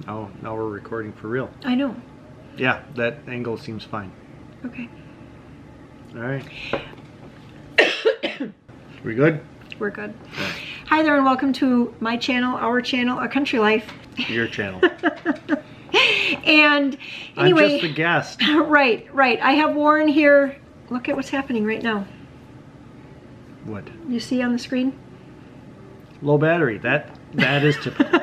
Now we're recording for real. I know. Yeah, that angle seems fine. Okay. All right. We good? We're good. Okay. Hi there and welcome to my channel, our channel, A Country Life. Your channel. And anyway, I'm just a guest. Right. I have Warren here. Look at what's happening right now. What? You see on the screen? Low battery. That is typical.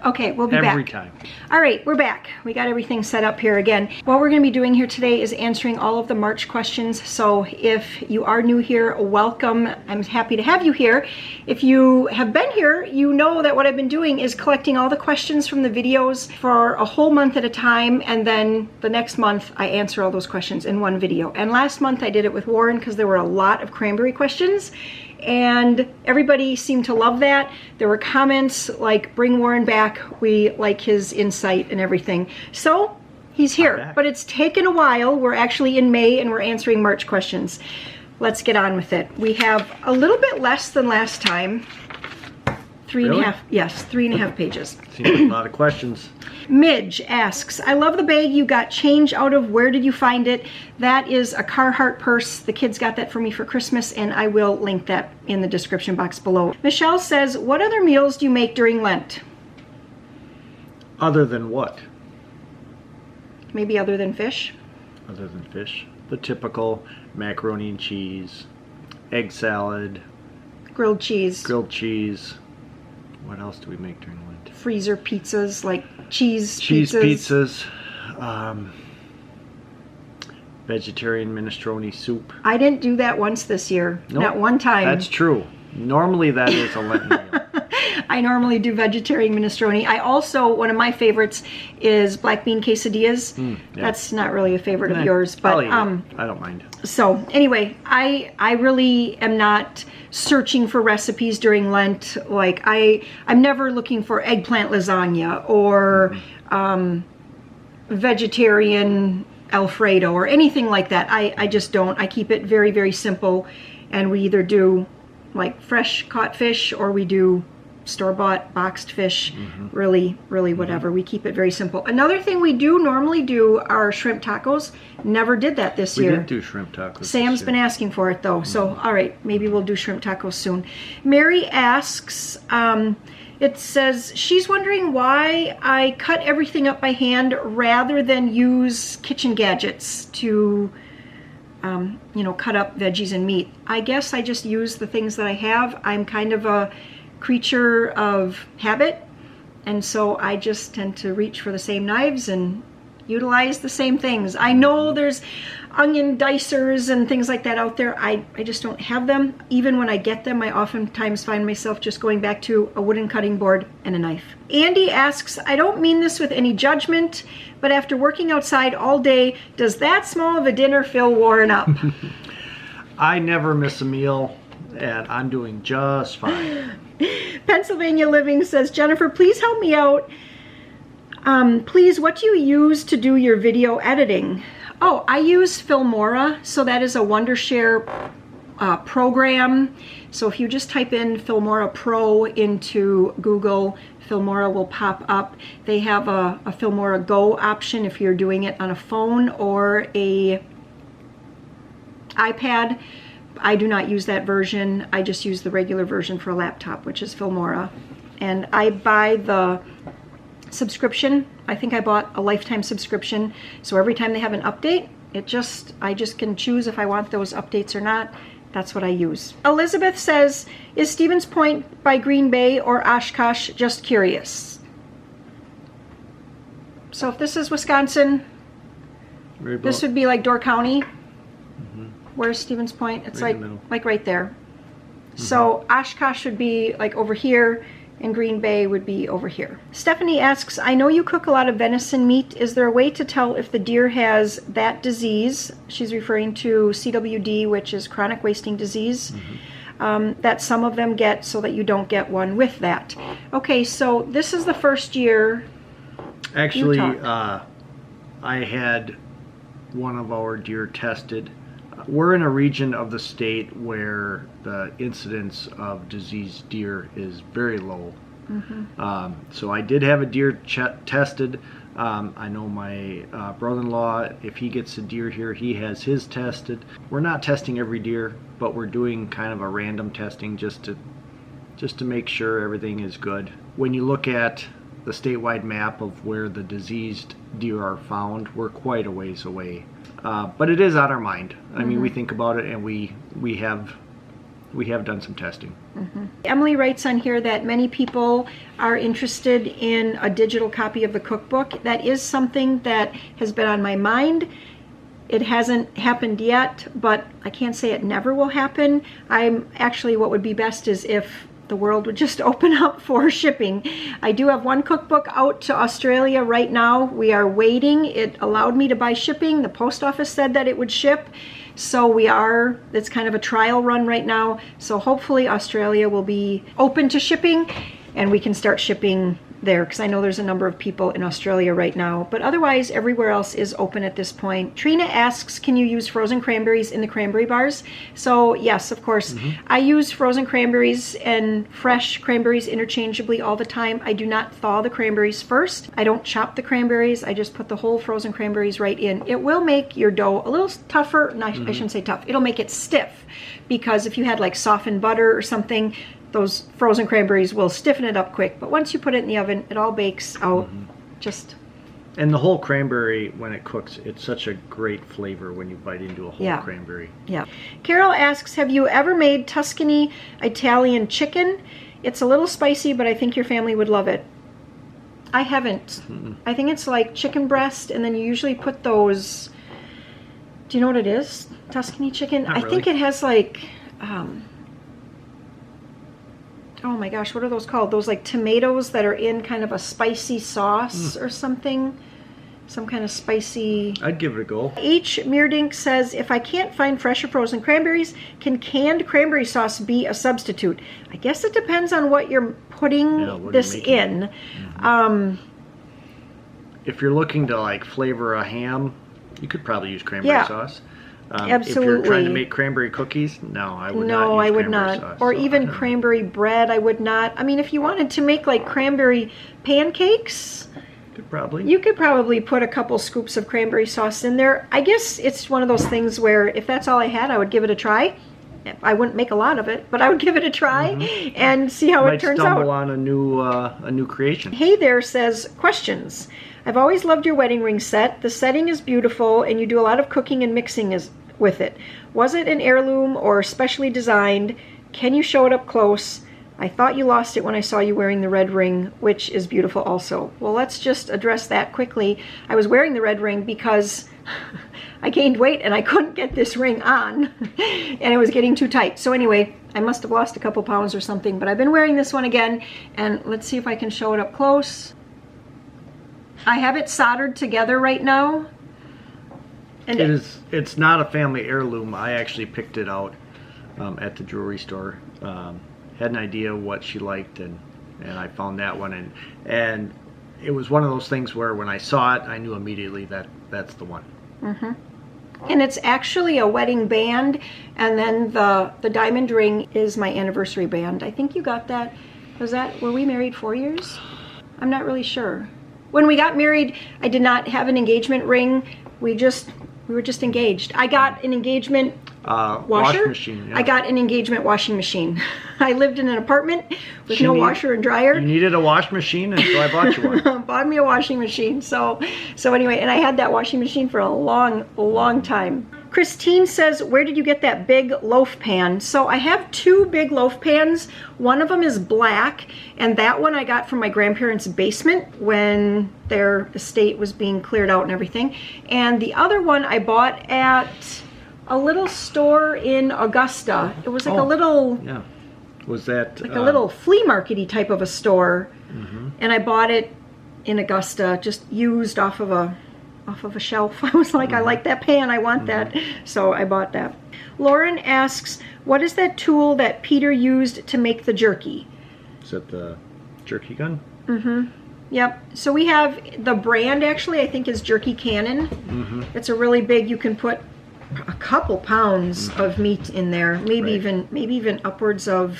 Okay, we'll be back. Every time. All right, we're back. We got everything set up here again. What we're going to be doing here today is answering all of the March questions. So if you are new here, welcome. I'm happy to have you here. If you have been here, you know that what I've been doing is collecting all the questions from the videos for a whole month at a time, and then the next month I answer all those questions in one video. And last month I did it with Warren because there were a lot of cranberry questions. And everybody seemed to love that. There were comments like, bring Warren back. We like his insight and everything. So he's here, but it's taken a while. We're actually in May and we're answering March questions. Let's get on with it. We have a little bit less than last time. Three and a half, yes, 3.5 pages. Seems like a lot of questions. Midge asks, I love the bag you got change out of. Where did you find it? That is a Carhartt purse. The kids got that for me for Christmas, and I will link that in the description box below. Michelle says, what other meals do you make during Lent? Other than what? Maybe other than fish? Other than fish. The typical macaroni and cheese, egg salad, Grilled cheese. grilled cheese. What else do we make during Lent? Freezer pizzas, like cheese pizzas. Vegetarian minestrone soup. I didn't do that once this year. Nope, not one time. That's true. Normally that is a Lenten meal. I normally do vegetarian minestrone. I also, one of my favorites is black bean quesadillas. Yeah. That's not really a favorite of yours, but I don't mind. So anyway, I really am not searching for recipes during Lent. Like I'm never looking for eggplant lasagna or vegetarian Alfredo or anything like that. I just don't. I keep it very, very simple, and we either do like fresh caught fish or we do store-bought boxed fish. Really whatever. We keep it very simple. Another thing we do normally do are shrimp tacos. Never did that this year. We did do shrimp tacos. Sam's been asking for it though, so all right, maybe we'll do shrimp tacos soon. Mary asks, it says she's wondering why I cut everything up by hand rather than use kitchen gadgets to cut up veggies and meat. I guess I just use the things that I have. I'm kind of a creature of habit, and so I just tend to reach for the same knives and utilize the same things. I know there's onion dicers and things like that out there. I just don't have them. Even when I get them, I oftentimes find myself just going back to a wooden cutting board and a knife. Andy asks, I don't mean this with any judgment, but after working outside all day, does that small of a dinner feel worn up? I never miss a meal, and I'm doing just fine. Pennsylvania Living says, Jennifer, please help me out. Please, what do you use to do your video editing? Oh, I use Filmora, so that is a Wondershare program. So if you just type in Filmora Pro into Google, Filmora will pop up. They have a Filmora Go option if you're doing it on a phone or a iPad. I do not use that version. I just use the regular version for a laptop, which is Filmora. And I buy the subscription. I think I bought a lifetime subscription. So every time they have an update, I just can choose if I want those updates or not. That's what I use. Elizabeth says, is Stevens Point by Green Bay or Oshkosh? Just curious. So if this is Wisconsin, this would be like Door County. Where's Stevens Point? It's right like right there. So Oshkosh would be like over here, and Green Bay would be over here. Stephanie asks, I know you cook a lot of venison meat. Is there a way to tell if the deer has that disease? She's referring to CWD, which is chronic wasting disease, that some of them get, so that you don't get one with that. Okay, so this is the first year. Actually, I had one of our deer tested. We're in a region of the state where the incidence of diseased deer is very low, So I did have a deer tested. I know my brother-in-law, if he gets a deer here, he has his tested. We're not testing every deer, but we're doing kind of a random testing just to make sure everything is good. When you look at the statewide map of where the diseased deer are found, we're quite a ways away. But it is on our mind. I mean, we think about it, and we have done some testing. Emily writes on here that many people are interested in a digital copy of the cookbook. That is something that has been on my mind. It hasn't happened yet, but I can't say it never will happen. What would be best is if the world would just open up for shipping. I do have one cookbook out to Australia right now. We are waiting. It allowed me to buy shipping. The post office said that it would ship. So it's kind of a trial run right now. So hopefully Australia will be open to shipping and we can start shipping there, because I know there's a number of people in Australia right now, but otherwise everywhere else is open at this point. Trina asks, can you use frozen cranberries in the cranberry bars? So yes, of course. I use frozen cranberries and fresh cranberries interchangeably all the time. I do not thaw the cranberries first. I don't chop the cranberries. I just put the whole frozen cranberries right in. It will make your dough a little tougher. No, I shouldn't say tough. It'll make it stiff, because if you had like softened butter or something, those frozen cranberries will stiffen it up quick. But once you put it in the oven, it all bakes out And the whole cranberry, when it cooks, it's such a great flavor when you bite into a whole cranberry. Yeah. Carol asks, have you ever made Tuscany Italian chicken? It's a little spicy, but I think your family would love it. I haven't. I think it's like chicken breast, and then you usually put those... Do you know what it is? Tuscany chicken? Not I really. think it has like... oh my gosh, what are those called? Those like tomatoes that are in kind of a spicy sauce or something. Some kind of spicy... I'd give it a go. H. Meerdink says, if I can't find fresh or frozen cranberries, can canned cranberry sauce be a substitute? I guess it depends on what you're putting this in. If you're looking to like flavor a ham, you could probably use cranberry sauce. Absolutely. If you're trying to make cranberry cookies, no, I would not use I would cranberry not. sauce. Or even cranberry bread, I would not. I mean, if you wanted to make like cranberry pancakes, you could probably put a couple scoops of cranberry sauce in there. I guess it's one of those things where if that's all I had, I would give it a try. I wouldn't make a lot of it, but I would give it a try and see how it turns out. Might stumble on a new creation. Hey there says, questions. I've always loved your wedding ring set. The setting is beautiful and you do a lot of cooking and mixing with it. Was it an heirloom or specially designed? Can you show it up close? I thought you lost it when I saw you wearing the red ring, which is beautiful also. Well, let's just address that quickly. I was wearing the red ring because I gained weight and I couldn't get this ring on and it was getting too tight. So anyway, I must have lost a couple pounds or something, but I've been wearing this one again, and let's see if I can show it up close. I have it soldered together right now. And it's not a family heirloom. I actually picked it out at the jewelry store. Had an idea what she liked, and I found that one, and it was one of those things where when I saw it, I knew immediately that that's the one. And it's actually a wedding band, and then the diamond ring is my anniversary band. I think you got that. Were we married 4 years? I'm not really sure. When we got married, I did not have an engagement ring. We were just engaged. I got an engagement washing machine. Yeah. I got an engagement washing machine. I lived in an apartment with no washer and dryer. You needed a wash machine, and so I bought you one. Bought me a washing machine. So anyway, and I had that washing machine for a long time. Christine says, where did you get that big loaf pan? So I have two big loaf pans. One of them is black, and that one I got from my grandparents' basement when their estate was being cleared out and everything. And the other one I bought at a little store in Augusta. It was like a little... Yeah. Was that... Like a little flea market-y type of a store. And I bought it in Augusta, just used off of a shelf. I was like, I like that pan, I want that. So I bought that. Lauren asks, what is that tool that Peter used to make the jerky? Is that the jerky gun? Yep. So we have the brand, actually, I think is Jerky Cannon. It's a really big, you can put a couple pounds of meat in there, maybe even upwards of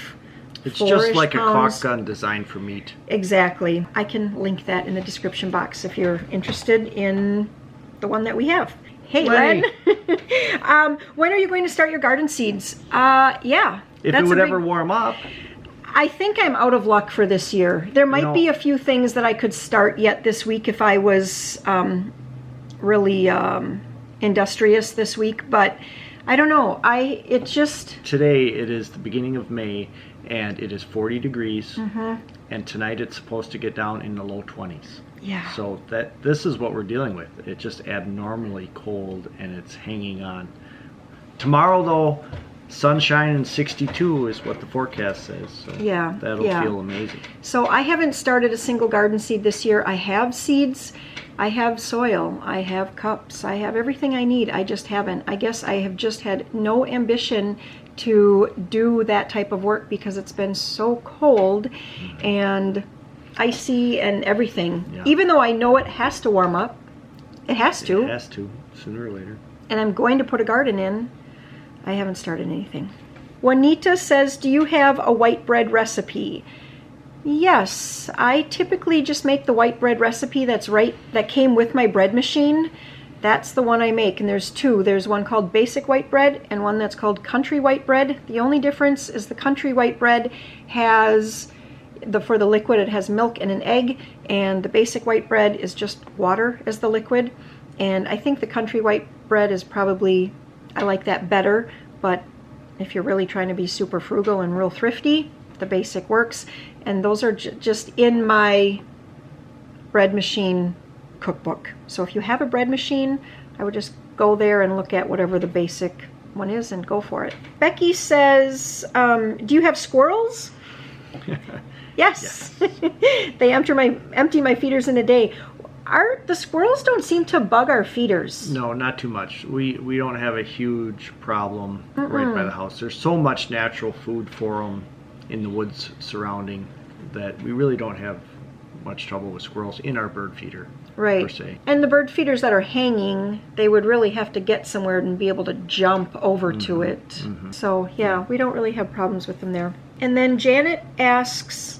It's Four-ish just like pounds. a caulk gun designed for meat. Exactly. I can link that in the description box if you're interested in the one that we have. Hey, Len. When are you going to start your garden seeds? Yeah. If it would ever warm up. I think I'm out of luck for this year. There might be a few things that I could start yet this week if I was really industrious this week, but I don't know. Today it is the beginning of May and it is 40 degrees and tonight it's supposed to get down in the low 20s. Yeah. So this is what we're dealing with. It's just abnormally cold and it's hanging on. Tomorrow though, sunshine and 62 is what the forecast says. So yeah. That'll feel amazing. So I haven't started a single garden seed this year. I have seeds, I have soil, I have cups, I have everything I need. I just haven't. I guess I have just had no ambition to do that type of work because it's been so cold and icy and everything. Yeah. Even though I know it has to warm up. It has to. It has to, sooner or later. And I'm going to put a garden in. I haven't started anything. Juanita says, do you have a white bread recipe? Yes, I typically just make the white bread recipe that came with my bread machine. That's the one I make, and there's two. There's one called basic white bread and one that's called country white bread. The only difference is the country white bread has, for the liquid, it has milk and an egg, and the basic white bread is just water as the liquid. And I think the country white bread is probably, I like that better, but if you're really trying to be super frugal and real thrifty, the basic works. And those are just in my bread machine cookbook. So if you have a bread machine, I would just go there and look at whatever the basic one is and go for it. Becky says, do you have squirrels? Yes. They empty my feeders in a day. The squirrels don't seem to bug our feeders. No, not too much. We don't have a huge problem right by the house. There's so much natural food for them in the woods surrounding that we really don't have much trouble with squirrels in our bird feeder. Right. Per se. And the bird feeders that are hanging, they would really have to get somewhere and be able to jump over to it. So yeah, we don't really have problems with them there. And then Janet asks,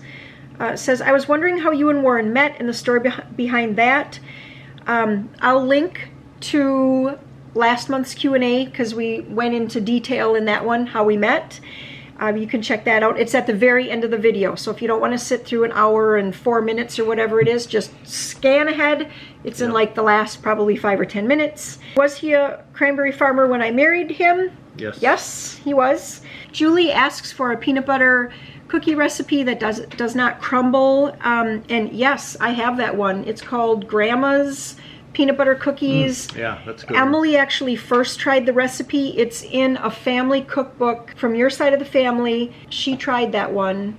says, I was wondering how you and Warren met and the story behind that. I'll link to last month's Q&A because we went into detail in that one, how we met. You can check that out. It's at the very end of the video. So if you don't want to sit through an hour and 4 minutes or whatever it is, just scan ahead. It's in like the last probably 5 or 10 minutes. Was he a cranberry farmer when I married him? Yes. Yes, he was. Julie asks for a peanut butter cookie recipe that does not crumble. And yes, I have that one. It's called Grandma's Peanut Butter Cookies. Yeah, that's good. Emily actually first tried the recipe. It's in a family cookbook from your side of the family. She tried that one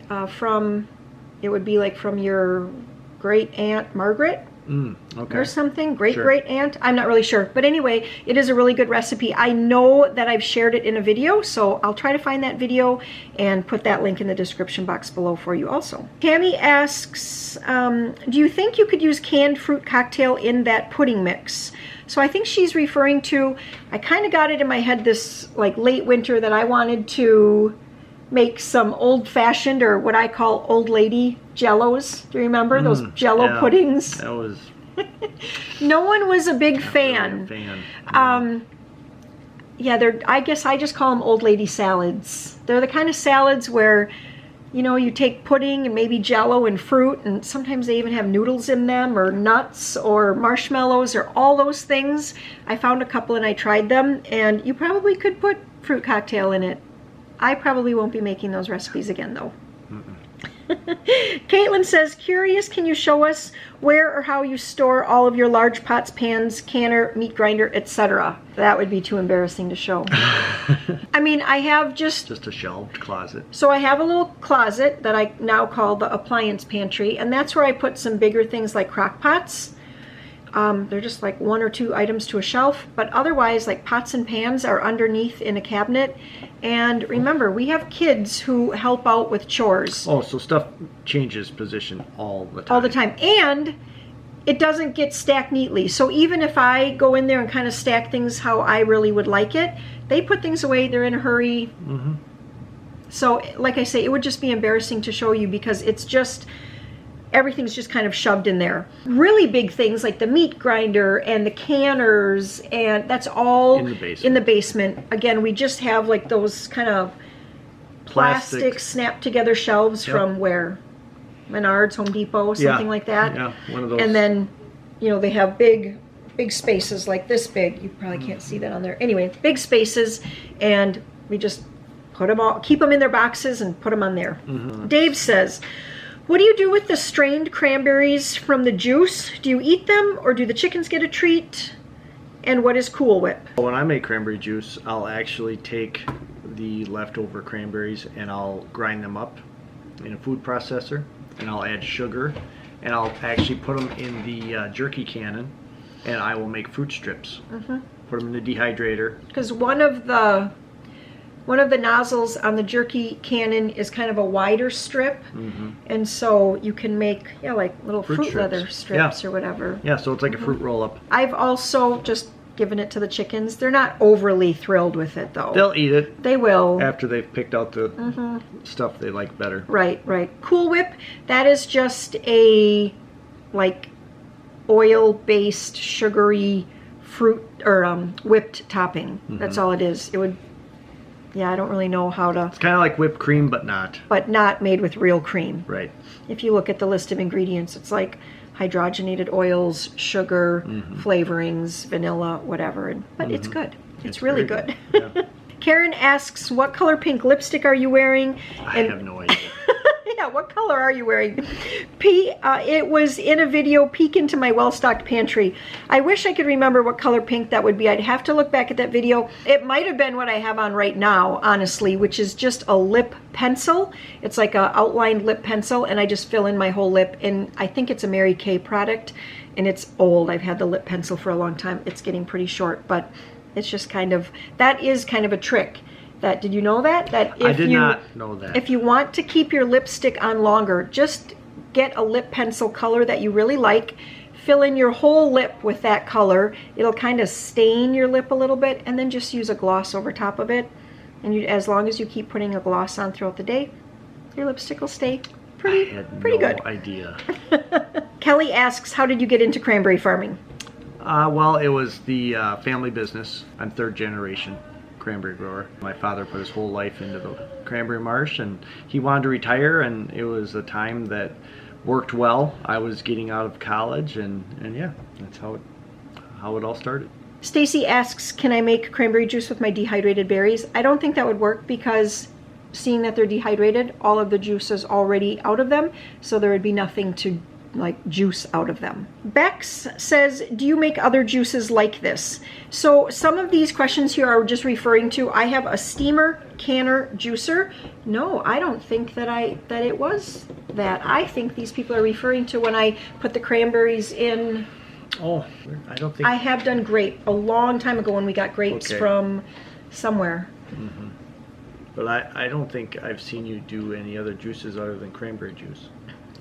it would be like from your great aunt Margaret. Okay. Or something, great aunt. I'm not really sure, but anyway, it is a really good recipe. I know that I've shared it in a video, so I'll try to find that video and put that link in the description box below for you also. Tammy asks, do you think you could use canned fruit cocktail in that pudding mix? So I think she's referring to, I kind of got it in my head this like late winter that I wanted to make some old-fashioned, or what I call old lady jellos. Do you remember those jello puddings? That was... No one was a big fan. Yeah, I guess I just call them old lady salads. They're the kind of salads where, you know, you take pudding and maybe jello and fruit, and sometimes they even have noodles in them, or nuts, or marshmallows, or all those things. I found a couple and I tried them, and you probably could put fruit cocktail in it. I probably won't be making those recipes again, though. Caitlin says, curious, can you show us where or how you store all of your large pots, pans, canner, meat grinder, etc.? That would be too embarrassing to show. I mean, I have just a shelved closet. So I have a little closet that I now call the appliance pantry, and that's where I put some bigger things like crock pots. They're just like 1 or 2 items to a shelf, but otherwise, like pots and pans are underneath in a cabinet. And remember, we have kids who help out with chores. Oh, so stuff changes position all the time. All the time. And it doesn't get stacked neatly. So even if I go in there and kind of stack things how I really would like it, they put things away, they're in a hurry. So like I say, it would just be embarrassing to show you because it's just, everything's just kind of shoved in there. Really big things like the meat grinder and the canners, and that's all in the basement. Again, we just have like those kind of plastic snap together shelves from where? Menards, Home Depot, something like that. Yeah, one of those. And then, you know, they have big spaces like this big. You probably can't see that on there. Anyway, big spaces, and we just put them all, keep them in their boxes and put them on there. Dave says, what do you do with the strained cranberries from the juice? Do you eat them or do the chickens get a treat? And what is Cool Whip? When I make cranberry juice, I'll actually take the leftover cranberries and I'll grind them up in a food processor, and I'll add sugar, and I'll actually put them in the jerky cannon, and I will make fruit strips. Put them in the dehydrator. Because one of the nozzles on the jerky cannon is kind of a wider strip, and so you can make like little fruit leather strips or whatever. Yeah, so it's like a fruit roll-up. I've also just given it to the chickens. They're not overly thrilled with it though. They'll eat it. They will. After they've picked out the stuff they like better. Right, right. Cool Whip, that is just a like oil-based sugary fruit or whipped topping. That's all it is. It would, I don't really know how to. It's kind of like whipped cream, but not. But not made with real cream. Right. If you look at the list of ingredients, it's like hydrogenated oils, sugar, flavorings, vanilla, whatever. But it's good. It's really good. Yeah. Karen asks, what color pink lipstick are you wearing? I have no idea. Yeah, what color are you wearing? It was in a video, Peek into my well-stocked pantry. I wish I could remember what color pink that would be. I'd have to look back at that video. It might have been what I have on right now, honestly, which is just a lip pencil. It's like a outlined lip pencil, and I just fill in my whole lip, and I think it's a Mary Kay product, and it's old. I've had the lip pencil for a long time. It's getting pretty short, but it's just kind of, that is kind of a trick. That, did you know that? That if I did not know that. If you want to keep your lipstick on longer, just get a lip pencil color that you really like, fill in your whole lip with that color. It'll kind of stain your lip a little bit, and then just use a gloss over top of it. And as long as you keep putting a gloss on throughout the day, your lipstick will stay pretty good. Idea. Kelly asks, how did you get into cranberry farming? Well, it was the family business. I'm third generation cranberry grower. My father put his whole life into the cranberry marsh, and he wanted to retire, and it was a time that worked well. I was getting out of college, and yeah, that's how it all started. Stacy asks, can I make cranberry juice with my dehydrated berries? I don't think that would work because seeing that they're dehydrated, all of the juice is already out of them, so there would be nothing to like juice out of them. Bex says, do you make other juices like this? So some of these questions here are just referring to, I have a steamer canner juicer. No, I don't think that it was that. I think these people are referring to when I put the cranberries in. Oh, I don't think. I have done grape a long time ago when we got grapes from somewhere. But I don't think I've seen you do any other juices other than cranberry juice.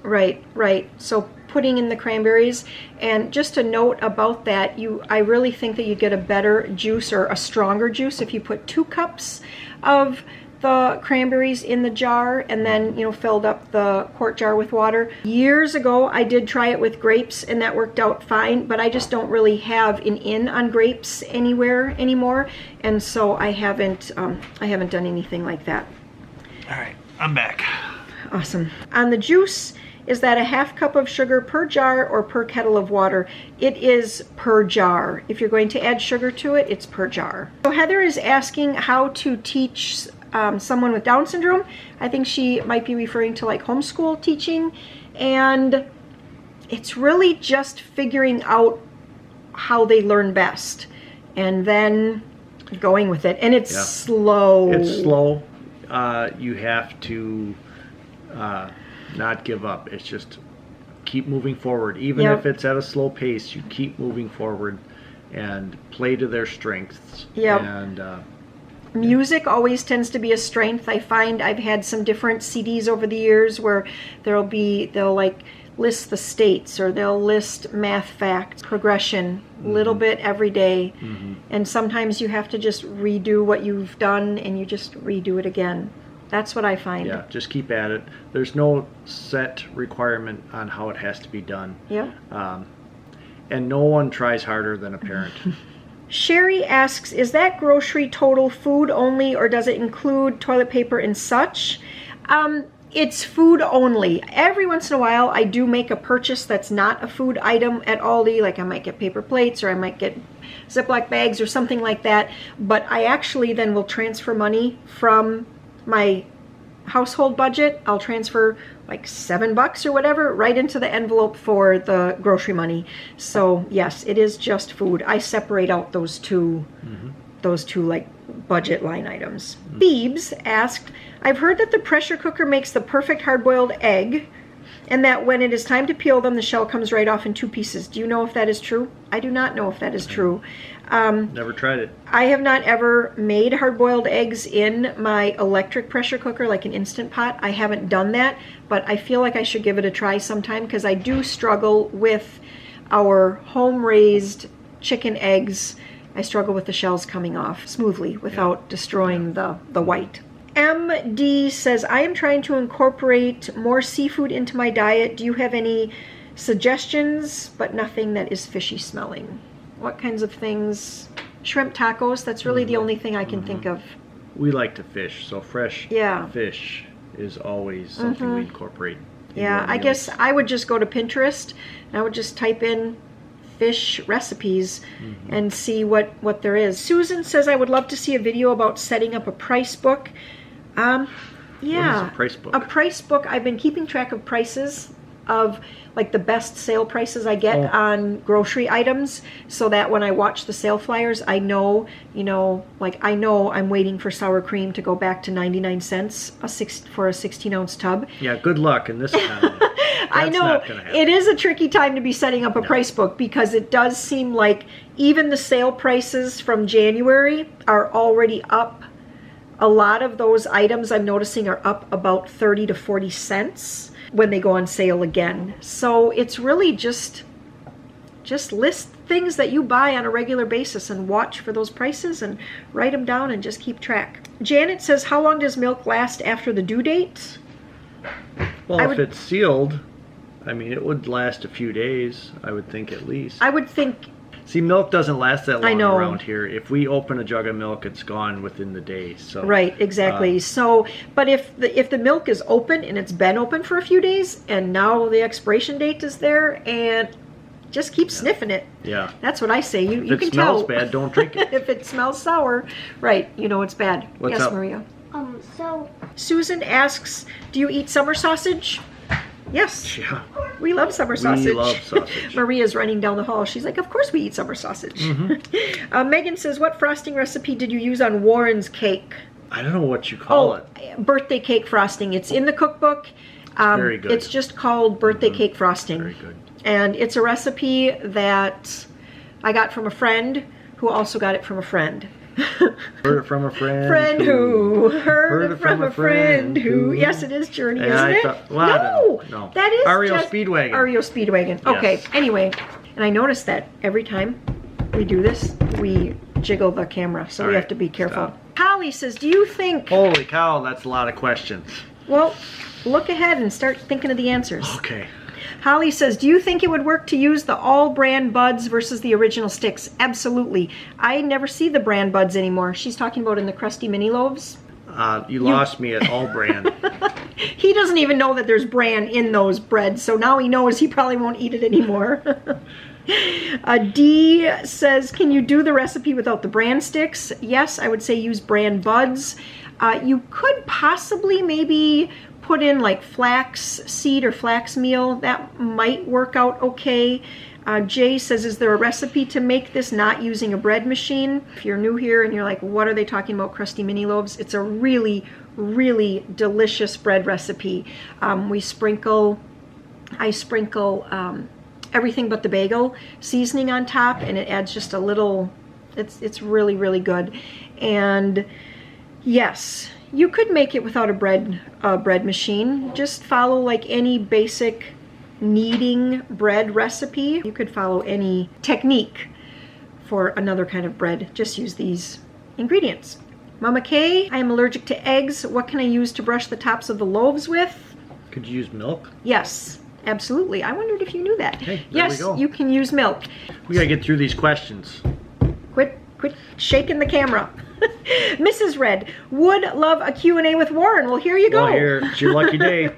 Right, right. So putting in the cranberries, and just a note about that, I really think that you get a better juice or a stronger juice if you put 2 cups of the cranberries in the jar and then, filled up the quart jar with water. Years ago, I did try it with grapes and that worked out fine, but I just don't really have an in on grapes anywhere anymore, and so I haven't done anything like that. All right, I'm back. Awesome. On the juice, is that a ½ cup of sugar per jar or per kettle of water? It is per jar. If you're going to add sugar to it, it's per jar. So Heather is asking how to teach someone with Down syndrome. I think she might be referring to like homeschool teaching, and it's really just figuring out how they learn best and then going with it. And it's slow. It's slow. You have to not give up. It's just keep moving forward. Even if it's at a slow pace, you keep moving forward and play to their strengths. And music always tends to be a strength. I find I've had some different CDs over the years where they'll like list the states, or they'll list math facts, progression, a little bit every day. And sometimes you have to just redo what you've done, and you just redo it again. That's what I find. Yeah, just keep at it. There's no set requirement on how it has to be done. Yeah. And no one tries harder than a parent. Sherry asks, is that grocery total food only, or does it include toilet paper and such? It's food only. Every once in a while, I do make a purchase that's not a food item at Aldi. Like I might get paper plates, or I might get Ziploc bags or something like that. But I actually then will transfer money from my household budget. I'll transfer like $7 or whatever right into the envelope for the grocery money. So yes, it is just food. I separate out those two like budget line items. Phoebes asked, I've heard that the pressure cooker makes the perfect hard-boiled egg, and that when it is time to peel them, the shell comes right off in 2 pieces. Do you know if that is true? I do not know if that is true. Never tried it. I have not ever made hard-boiled eggs in my electric pressure cooker, like an Instant Pot. I haven't done that, but I feel like I should give it a try sometime, because I do struggle with our home-raised chicken eggs. I struggle with the shells coming off smoothly without destroying the white. MD says, I am trying to incorporate more seafood into my diet. Do you have any suggestions? But nothing that is fishy smelling. What kinds of things? Shrimp tacos, that's really the only thing I can think of. We like to fish, so fresh fish is always something we incorporate. Yeah, I guess I would just go to Pinterest and I would just type in fish recipes and see what there is. Susan says, I would love to see a video about setting up a price book. Yeah. What is a price book? A price book, I've been keeping track of prices of like the best sale prices I get on grocery items, so that when I watch the sale flyers, I know, I know I'm waiting for sour cream to go back to 99 cents for a 16-ounce tub. Yeah, good luck in this economy. I know it is a tricky time to be setting up a price book, because it does seem like even the sale prices from January are already up. A lot of those items I'm noticing are up about 30 to 40 cents when they go on sale again. So it's really just list things that you buy on a regular basis and watch for those prices and write them down and just keep track. Janet says, how long does milk last after the due date? Well, if it's sealed, I mean, it would last a few days, I would think, at least. I would think. See, milk doesn't last that long around here. If we open a jug of milk, it's gone within the day. So right, exactly. So, but if the milk is open and it's been open for a few days, and now the expiration date is there, and just keep sniffing it. Yeah, that's what I say. You can tell. If it smells bad, don't drink it. If it smells sour, right? You know it's bad. What's up, Maria? So Susan asks, do you eat summer sausage? Yes. Yeah. We love summer sausage. We love sausage. Maria's running down the hall. She's like, of course we eat summer sausage. Megan says, what frosting recipe did you use on Warren's cake? I don't know what you call it. Birthday cake frosting. It's in the cookbook. Very good. It's just called birthday cake frosting. Very good. And it's a recipe that I got from a friend who also got it from a friend. Heard it from a friend. Friend who heard it from a friend who. Yes, it is Journey, isn't it? No, that is REO just Speedwagon. REO Speedwagon. Yes. Okay. Anyway, and I noticed that every time we do this, we jiggle the camera, so we have to be careful. Stop. Holly says, "Do you think?" Holy cow, that's a lot of questions. Well, look ahead and start thinking of the answers. Okay. Holly says, do you think it would work to use the all brand buds versus the original sticks? Absolutely. I never see the brand buds anymore. She's talking about in the Crusty mini loaves. You lost me at all brand. He doesn't even know that there's bran in those breads, so now he knows he probably won't eat it anymore. D says, can you do the recipe without the bran sticks? Yes, I would say use bran buds. You could possibly maybe put in like flax seed or flax meal. That might work out okay. Jay says, is there a recipe to make this not using a bread machine? If you're new here and you're like, what are they talking about, Crusty mini loaves? It's a really, really delicious bread recipe. I sprinkle everything but the bagel seasoning on top, and it adds just a little, it's really, really good. And yes, you could make it without a bread machine. Just follow like any basic kneading bread recipe. You could follow any technique for another kind of bread. Just use these ingredients. Mama Kay, I am allergic to eggs. What can I use to brush the tops of the loaves with? Could you use milk? Yes, absolutely. I wondered if you knew that. Hey, there yes, we go. you can use milk. We gotta get through these questions. Quit shaking the camera. Mrs. Red, would love a Q&A with Warren. Well, here you go. Well, here, it's your lucky day.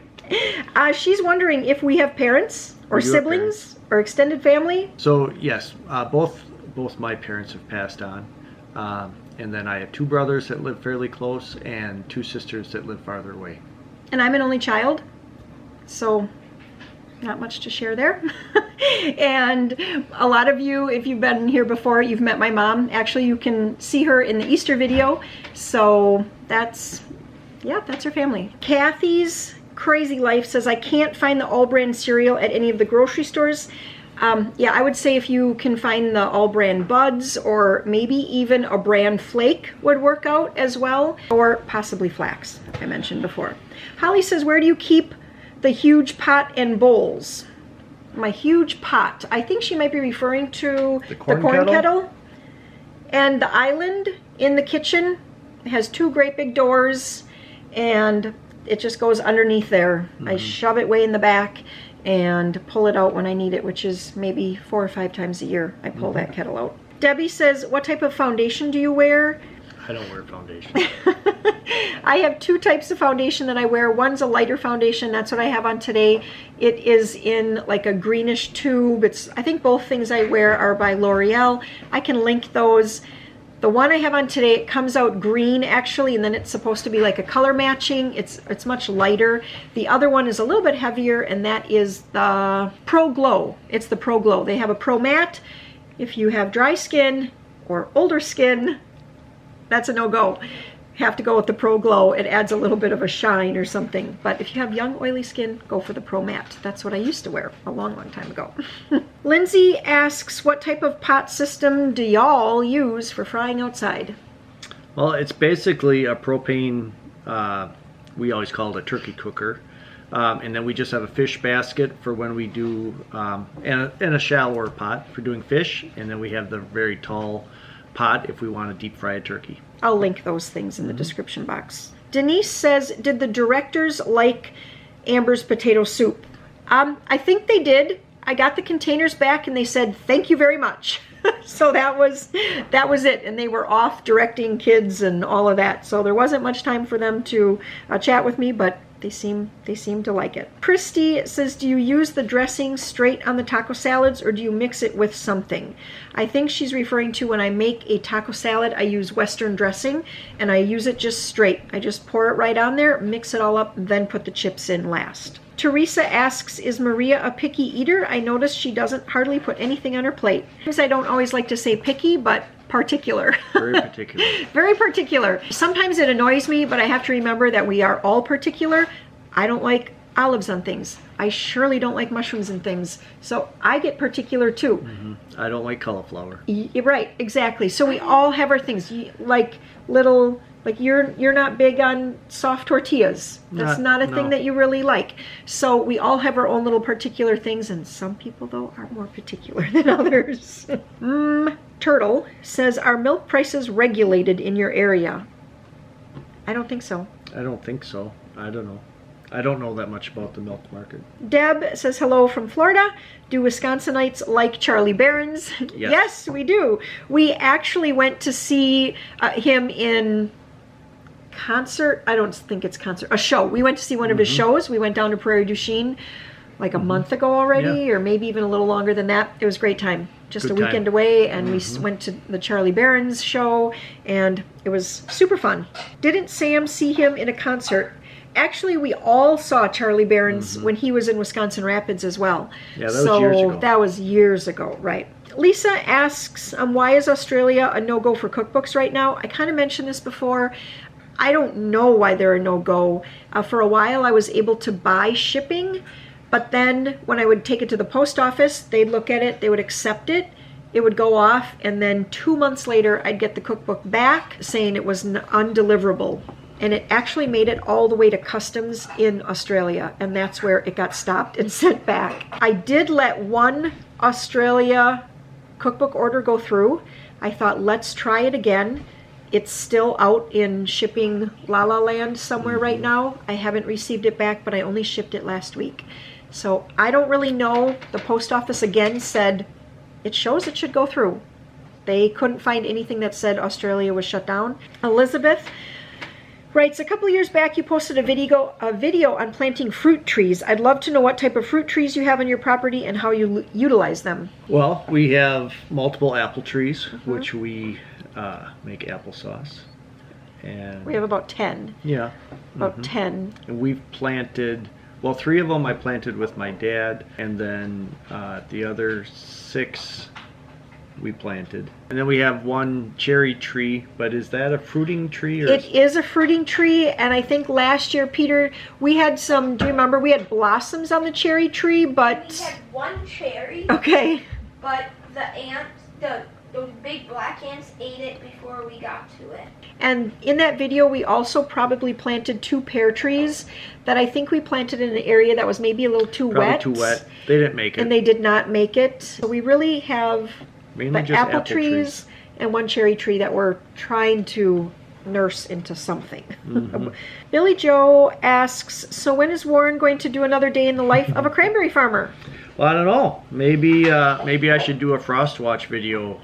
She's wondering if we have parents or siblings or extended family. So yes, both my parents have passed on. And then I have 2 brothers that live fairly close and 2 sisters that live farther away. And I'm an only child, so not much to share there. And a lot of you, if you've been here before, you've met my mom. Actually, you can see her in the Easter video. So that's her family. Kathy's Crazy Life says, I can't find the all brand cereal at any of the grocery stores. Yeah, I would say if you can find the all brand buds or maybe even a brand flake would work out as well, or possibly flax, I mentioned before. Holly says, where do you keep the huge pot and bowls? My huge pot. I think she might be referring to the corn kettle. And the island in the kitchen. It has 2 great big doors and it just goes underneath there. I shove it way in the back and pull it out when I need it, which is maybe 4 or 5 times a year I pull that kettle out. Debbie says, what type of foundation do you wear? I don't wear foundation. I have 2 types of foundation that I wear. One's a lighter foundation. That's what I have on today. It is in like a greenish tube. I think both things I wear are by L'Oreal. I can link those. The one I have on today, it comes out green actually, and then it's supposed to be like a color matching. It's much lighter. The other one is a little bit heavier, and that is the Pro Glow. It's the Pro Glow. They have a Pro Matte. If you have dry skin or older skin, that's a no-go. Have to go with the Pro Glow. It adds a little bit of a shine or something. But if you have young, oily skin, go for the Pro Matte. That's what I used to wear a long, long time ago. Lindsay asks, what type of pot system do y'all use for frying outside? Well, it's basically a propane, we always call it a turkey cooker. And then we just have a fish basket for when we do, and a shallower pot for doing fish. And then we have the very tall pot if we want to deep fry a turkey. I'll link those things in the description box. Denise says, did the directors like Amber's potato soup? I think they did. I got the containers back and they said, thank you very much. So that was it. And they were off directing kids and all of that. So there wasn't much time for them to chat with me, but they seem to like it. Christy says, do you use the dressing straight on the taco salads or do you mix it with something? I think she's referring to when I make a taco salad, I use Western dressing and I use it just straight. I just pour it right on there, mix it all up, then put the chips in last. Teresa asks, is Maria a picky eater? I noticed she doesn't hardly put anything on her plate. I don't always like to say picky, but particular. Very particular. Very particular. Sometimes it annoys me, but I have to remember that we are all particular. I don't like olives on things. I surely don't like mushrooms and things. So I get particular too. I don't like cauliflower. Right, exactly. So we all have our things. Like little... Like you're not big on soft tortillas. That's not a thing that you really like. So we all have our own little particular things, and some people though are more particular than others. Turtle says, are milk prices regulated in your area? I don't think so. I don't think so. I don't know. I don't know that much about the milk market. Deb says, hello from Florida. Do Wisconsinites like Charlie Barron's? Yes. Yes, we do. We actually went to see him in concert. I don't think it's concert. A show. We went to see one of his shows. We went down to Prairie du Chien like a month ago already, or maybe even a little longer than that. It was a great time. Just Good a weekend time. away, and we went to the Charlie Barron's show, and it was super fun. Didn't Sam see him in a concert? Actually, we all saw Charlie Barron's when he was in Wisconsin Rapids as well. Yeah, that was years ago. That was years ago, right. Lisa asks, why is Australia a no-go for cookbooks right now? I kind of mentioned this before. I don't know why they're a no-go. For a while, I was able to buy shipping, but then when I would take it to the post office, they'd look at it, they would accept it, it would go off, and then 2 months later, I'd get the cookbook back saying it was undeliverable. And it actually made it all the way to customs in Australia, and that's where it got stopped and sent back. I did let one Australia cookbook order go through. I thought, let's try it again. It's still out in shipping La La Land somewhere right now. I haven't received it back, but I only shipped it last week. So I don't really know. The post office again said it shows it should go through. They couldn't find anything that said Australia was shut down. Elizabeth writes, a couple of years back you posted a video on planting fruit trees. I'd love to know what type of fruit trees you have on your property and how you utilize them. Well, we have multiple apple trees, which we make applesauce. And we have about 10. Yeah. About 10. And we've planted, well, 3 of them I planted with my dad, and then the other 6 we planted. And then we have 1 cherry tree, but is that a fruiting tree? Or it is a fruiting tree, and I think last year, Peter, we had some, do you remember, we had blossoms on the cherry tree, but... We had 1 cherry. Okay. But the ants, those big black ants ate it before we got to it. And in that video, we also probably planted 2 pear trees that I think we planted in an area that was maybe a little too wet. Probably too wet. They didn't make it. And they did not make it. So we really have mainly the just apple trees and 1 cherry tree that we're trying to nurse into something. Billy Joe asks, so when is Warren going to do another day in the life of a cranberry farmer? Well, I don't know. Maybe I should do a frost watch video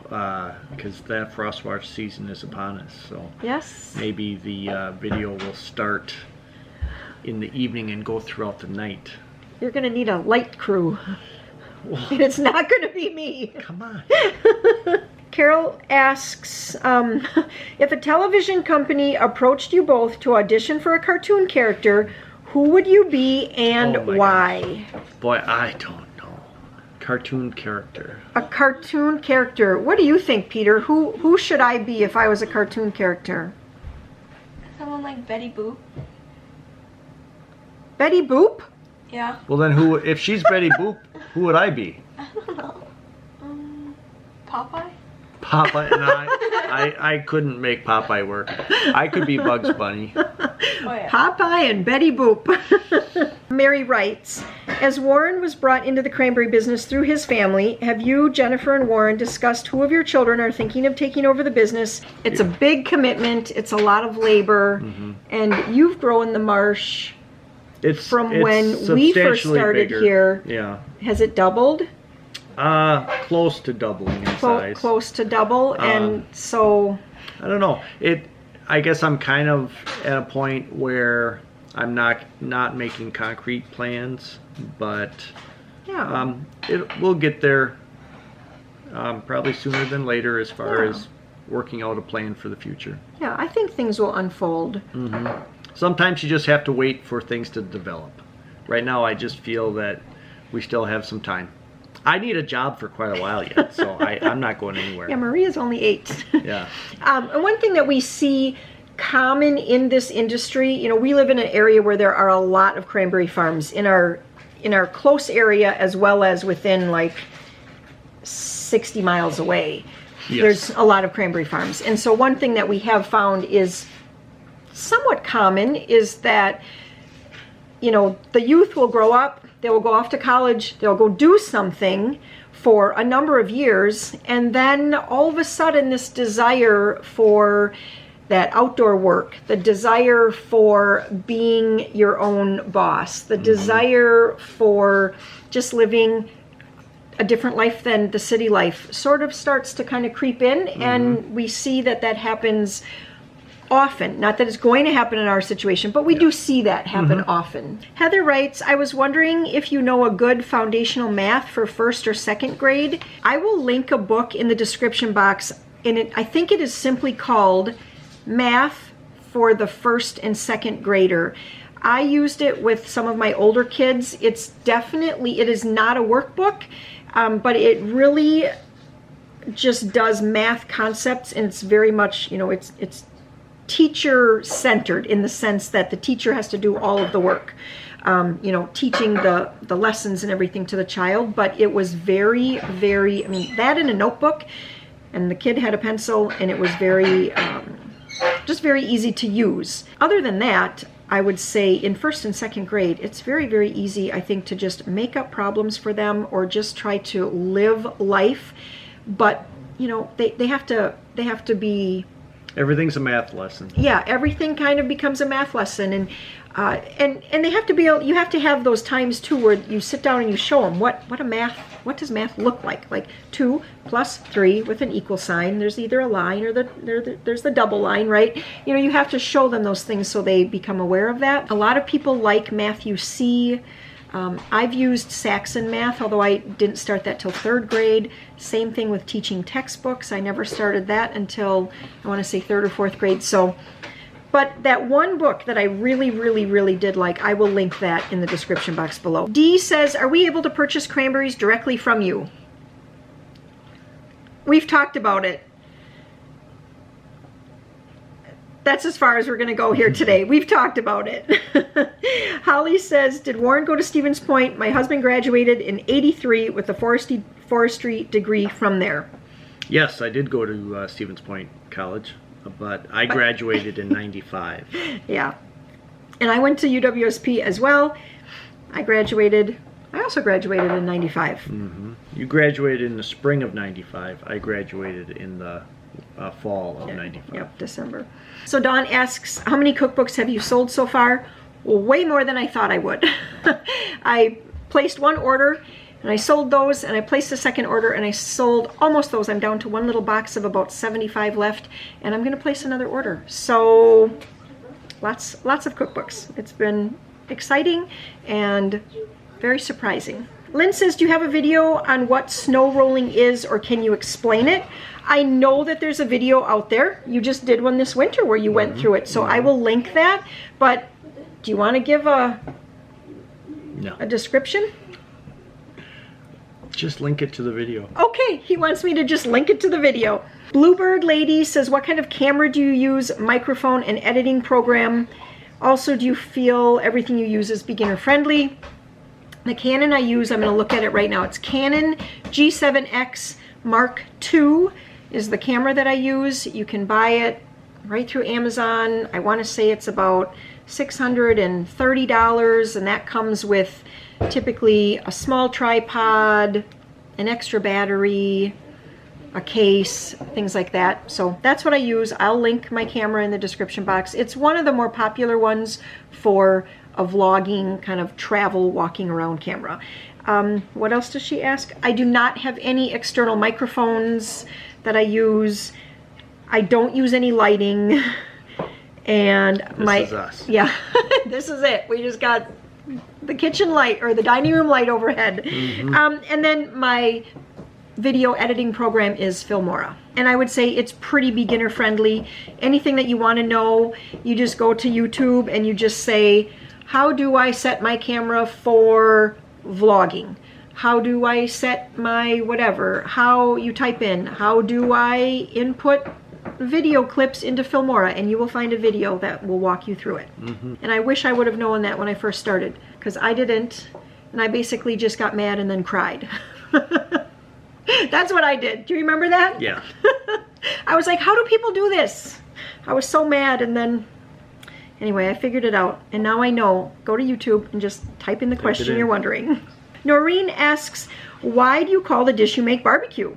because that frost watch season is upon us. So yes, maybe the video will start in the evening and go throughout the night. You're going to need a light crew. And it's not going to be me. Come on. Carol asks, if a television company approached you both to audition for a cartoon character, who would you be and why? Gosh. Boy, I don't know. Cartoon character. A cartoon character. What do you think, Peter? Who should I be if I was a cartoon character? Someone like Betty Boop. Betty Boop? Yeah. Well, then who? If she's Betty Boop, who would I be? I don't know. Popeye? Popeye? No, I couldn't make Popeye work. I could be Bugs Bunny. Oh, yeah. Popeye and Betty Boop. Mary writes, as Warren was brought into the cranberry business through his family, have you, Jennifer, and Warren discussed who of your children are thinking of taking over the business? It's a big commitment. It's a lot of labor. And you've grown the marsh from when we first started here. Yeah. Has it doubled? Close to doubling in size. Close to double, and so... I don't know. I guess I'm kind of at a point where I'm not making concrete plans, but yeah. We'll get there probably sooner than later as far as working out a plan for the future. Yeah, I think things will unfold. Sometimes you just have to wait for things to develop. Right now, I just feel that we still have some time. I need a job for quite a while yet, so I'm not going anywhere. Yeah, Maria's only 8. Yeah. And one thing that we see common in this industry, you know, we live in an area where there are a lot of cranberry farms in our close area, as well as within like 60 miles away. Yes. There's a lot of cranberry farms. And so one thing that we have found is somewhat common is that, you know, the youth will grow up, they will go off to college, they'll go do something for a number of years, and then all of a sudden this desire for that outdoor work, the desire for being your own boss, the desire for just living a different life than the city life sort of starts to kind of creep in, and we see that happens often. Not that it's going to happen in our situation, but we do see that happen often. Heather writes, I was wondering if you know a good foundational math for 1st or 2nd grade. I will link a book in the description box, and I think it is simply called Math for the 1st and 2nd grader. I used it with some of my older kids. It is not a workbook, but it really just does math concepts, and it's very much, you know, it's teacher-centered in the sense that the teacher has to do all of the work, you know, teaching the lessons and everything to the child. But it was very, very, I mean, that in a notebook, and the kid had a pencil, and it was very, just very easy to use. Other than that, I would say in 1st and 2nd grade, it's very, very easy, I think, to just make up problems for them or just try to live life. But, you know, they have to be Everything's a math lesson. Yeah, everything kind of becomes a math lesson, and they have to be able, you have to have those times too where you sit down and you show them what does math look like 2 plus 3 with an equal sign. There's either a line or there's the double line, right? You know, you have to show them those things so they become aware of that. A lot of people like Math-U-See. I've used Saxon Math, although I didn't start that till 3rd grade. Same thing with teaching textbooks. I never started that until, I want to say, 3rd or 4th grade. So, but that one book that I really, really, really did like, I will link that in the description box below. Dee says, are we able to purchase cranberries directly from you? We've talked about it. That's as far as we're going to go here today. We've talked about it. Holly says, did Warren go to Stevens Point? My husband graduated in '83 with a forestry degree from there. Yes, I did go to Stevens Point College, but I graduated in '95. Yeah. And I went to UWSP as well. I also graduated in '95. Mm-hmm. You graduated in the spring of '95. I graduated in the fall of '95. Yep, December. So Dawn asks, how many cookbooks have you sold so far? Well, way more than I thought I would. I placed one order and I sold those, and I placed a second order and I sold almost those. I'm down to one little box of about 75 left, and I'm going to place another order. So lots of cookbooks. It's been exciting and very surprising. Lynn says, do you have a video on what snow rolling is, or can you explain it? I know that there's a video out there. You just did one this winter where you went through it, so I will link that. But do you want to give a description? Just link it to the video. Okay, he wants me to just link it to the video. Bluebird Lady says, what kind of camera do you use, microphone, and editing program? Also, do you feel everything you use is beginner friendly? The Canon I use, I'm going to look at it right now. It's Canon G7X Mark II is the camera that I use. You can buy it right through Amazon. I want to say it's about $630, and that comes with typically a small tripod, an extra battery, a case, things like that. So that's what I use. I'll link my camera in the description box. It's one of the more popular ones for a vlogging kind of travel walking around camera. What else does she ask? I do not have any external microphones that I use. I don't use any lighting. And this is us. Yeah, this is it. We just got the kitchen light or the dining room light overhead. Mm-hmm. And then my video editing program is Filmora. And I would say it's pretty beginner friendly. Anything that you want to know, you just go to YouTube and you just say, how do I set my camera for vlogging? How do I set my whatever? How you type in, how do I input video clips into Filmora, and you will find a video that will walk you through it. Mm-hmm. And I wish I would have known that when I first started, because I didn't, and I basically just got mad and then cried. That's what I did. Do you remember that? Yeah. I was like, how do people do this? I was so mad, and then anyway, I figured it out, and now I know. Go to YouTube and just type in the question you're wondering. Noreen asks, why do you call the dish you make barbecue?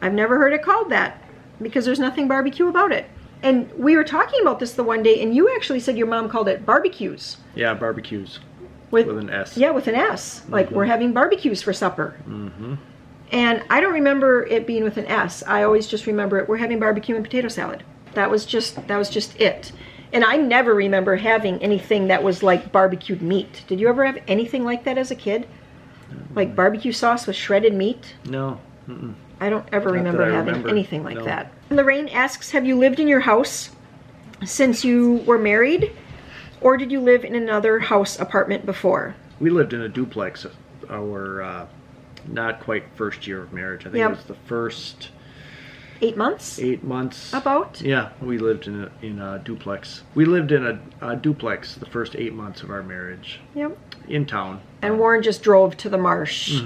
I've never heard it called that, because there's nothing barbecue about it. And we were talking about this the one day, and you actually said your mom called it barbecues. Yeah, barbecues. With an S. Yeah, with an S. Mm-hmm. Like, we're having barbecues for supper. Mm-hmm. And I don't remember it being with an S. I always just remember it, we're having barbecue and potato salad. That was just it. And I never remember having anything that was like barbecued meat. Did you ever have anything like that as a kid? Like barbecue sauce with shredded meat? No. Mm-mm. I don't ever remember having anything like that. Lorraine asks, have you lived in your house since you were married? Or did you live in another house apartment before? We lived in a duplex our not quite first year of marriage. I think it was the first 8 months? 8 months. About? Yeah, we lived in a duplex. We lived in a duplex the first 8 months of our marriage. Yep. In town. And Warren just drove to the marsh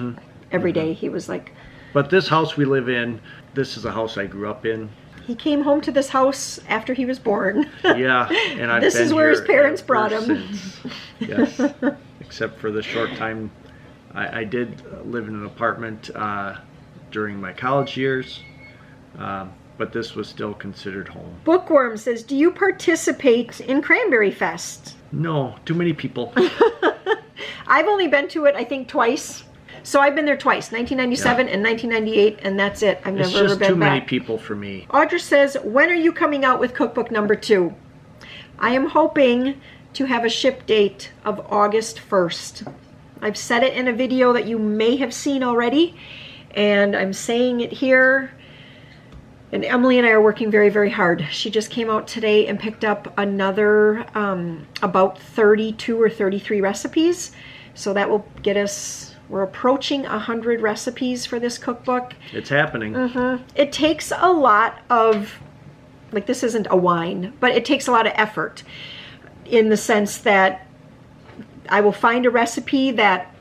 every day. He was like... But this house we live in, this is a house I grew up in. He came home to this house after he was born. Yeah, and I've this been is where here his parents brought him. Since. Yes, except for the short time I did live in an apartment during my college years. but this was still considered home. Bookworm says, do you participate in Cranberry Fest? No, too many people. I've only been to it, I think, twice. So I've been there twice, 1997 and 1998, and that's it. I've never ever been back. It's just too many people for me. Audra says, when are you coming out with cookbook number 2? I am hoping to have a ship date of August 1st. I've said it in a video that you may have seen already, and I'm saying it here. And Emily and I are working very, very hard. She just came out today and picked up another about 32 or 33 recipes. So that will get us, we're approaching 100 recipes for this cookbook. It's happening. It takes a lot of, like, this isn't a wine, but it takes a lot of effort in the sense that I will find a recipe that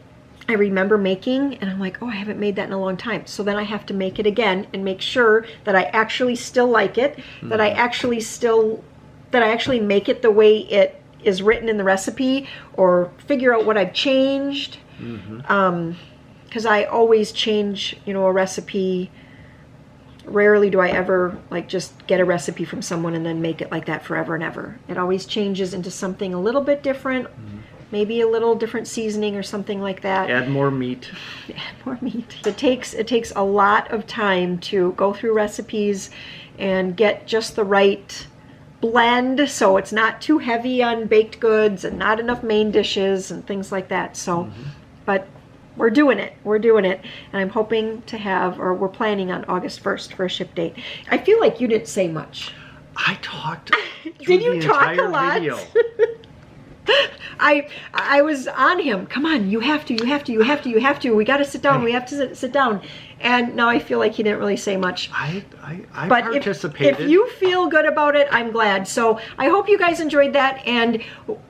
I remember making, and I'm like, oh, I haven't made that in a long time. So then I have to make it again and make sure that I actually still like it, that I actually make it the way it is written in the recipe, or figure out what I've changed. Because I always change, you know, a recipe. Rarely do I ever like just get a recipe from someone and then make it like that forever and ever. It always changes into something a little bit different. Maybe a little different seasoning or something like that. Add more meat. Add more meat. It takes a lot of time to go through recipes and get just the right blend, so it's not too heavy on baked goods and not enough main dishes and things like that. So, but we're doing it. We're doing it, and I'm hoping to have, or we're planning on August 1st for a ship date. I feel like you didn't say much. I talked. Did you talk a lot? Video. I was on him. Come on, you have to. We got to sit down. We have to sit down. And now I feel like he didn't really say much. I but participated. If you feel good about it, I'm glad. So I hope you guys enjoyed that. And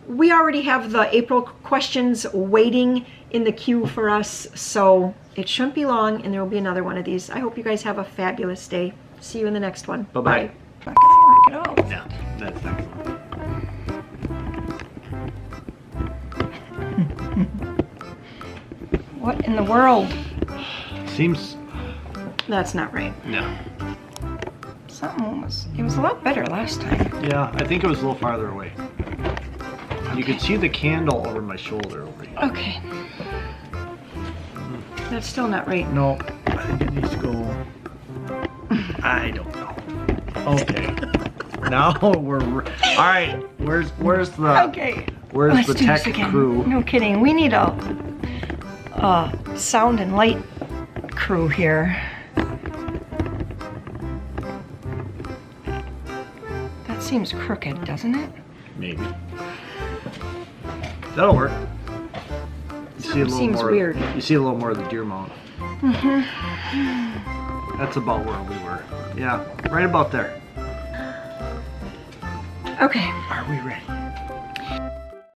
we already have the April questions waiting in the queue for us. So it shouldn't be long, and there will be another one of these. I hope you guys have a fabulous day. See you in the next one. Bye-bye. Bye. Not gonna work at all. No, that's not good. What in the world? Seems. That's not right. No. It was a lot better last time. Yeah, I think it was a little farther away. You could see the candle over my shoulder over here. Okay. That's still not right. No, I think it needs to go. I don't know. Okay. Now we're. All right. Where's the? Okay. Where's Let's the do this tech again. crew? No kidding. We need a sound and light crew here. That seems crooked, doesn't it? Maybe. That'll work. You see a little Seems more. weird. You see a little more of the deer mount. That's about where we were. Yeah, right about there. Okay. Are we ready?